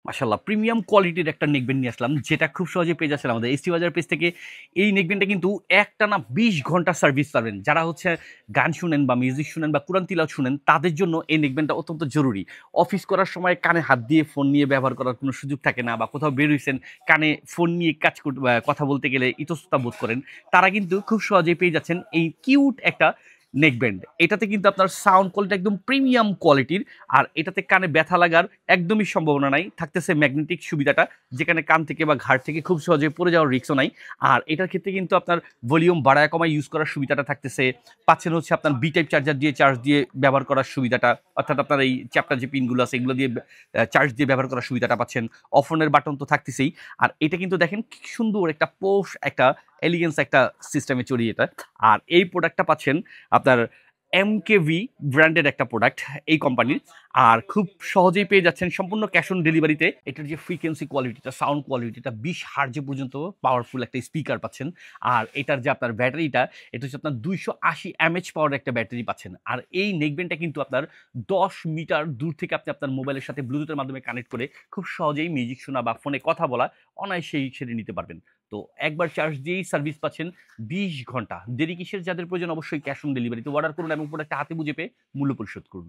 মাশাআল্লাহ প্রিমিয়াম কোয়ালিটির একটা নেকব্যান্ড নিয়ে আসলাম, যেটা খুব সহজে পেয়ে যাচ্ছেন আমাদের এসটি বাজার পেজ থেকে। এই নেকব্যান্ডটা কিন্তু একটানা ২০ ঘন্টা সার্ভিস পাবেন। যারা হচ্ছে গান শুনেন বা মিউজিক শুনেন বা কুরআন তিলাওয়াত শুনেন, তাদের জন্য এই নেকব্যান্ডটা অত্যন্ত জরুরি। অফিস করার সময় কানে হাত দিয়ে ফোন নিয়ে ব্যবহার করার কোনো সুযোগ থাকে না, বা কোথাও বের হইছেন, কানে ফোন নিয়ে কথা বলতে গেলে ইতস্ততা বোধ করেন, তারা কিন্তু খুব সহজেই পেয়ে যাচ্ছেন এই কিউট একটা নেকব্যান্ড। এটাতে কিন্তু আপনার সাউন্ড কোয়ালিটি একদম প্রিমিয়াম কোয়ালিটির, আর এটাতে কানে ব্যথা লাগার একদমই সম্ভাবনা নাই। থাকতেছে ম্যাগনেটিক সুবিধাটা, যেখানে কান থেকে বা ঘাড় থেকে খুব সহজে পড়ে যাওয়ার রিস্কও নাই। আর এটার ক্ষেত্রে কিন্তু আপনার ভলিউম বাড়ায় কমায় ইউজ করার সুবিধাটা থাকতেছে। পাচ্ছেন হচ্ছে আপনার বি টাইপ চার্জার দিয়ে চার্জ দিয়ে ব্যবহার করার সুবিধাটা, অর্থাৎ আপনার এই চ্যাপ্টার যে পিনগুলো আছে এগুলো দিয়ে চার্জ দিয়ে ব্যবহার করার সুবিধাটা পাচ্ছেন। অফনের বাটন তো থাকতেছেই। আর এটা কিন্তু দেখেন কি সুন্দর একটা পোশ একটা এলিগেন্স একটা সিস্টেমে চড়ি এটা। আর এই প্রোডাক্টটা পাচ্ছেন আপনার এমকেভি ব্র্যান্ডের একটা প্রোডাক্ট এই কোম্পানির। আর খুব সহজেই পেয়ে যাচ্ছেন সম্পূর্ণ ক্যাশ অন ডেলিভারিতে। এটার যে ফ্রিকোয়েন্সি কোয়ালিটিটা, সাউন্ড কোয়ালিটিটা ২০ হার্জ পর্যন্ত পাওয়ারফুল একটা স্পিকার পাচ্ছেন। আর এটার যে আপনার ব্যাটারিটা, এটা হচ্ছে আপনার ২৮০ এমএএইচ পাওয়ার একটা ব্যাটারি পাচ্ছেন। আর এই নেকব্যান্ডটা কিন্তু আপনার ১০ মিটার দূর থেকে আপনি আপনার মোবাইলের সাথে ব্লুটুথের মাধ্যমে কানেক্ট করে খুব সহজেই মিউজিক শোনা বা ফোনে কথা বলা অনায়াসেই সেরে নিতে পারবেন। তো একবার চার্জ দিয়েই সার্ভিস পাচ্ছেন ২০ ঘন্টা। দেরি কিসের? যাদের প্রয়োজন অবশ্যই ক্যাশ অন ডেলিভারি। তো অর্ডার করুন এবং প্রোডাক্টটা হাতে বুঝে পেয়ে মূল্য পরিশোধ করুন।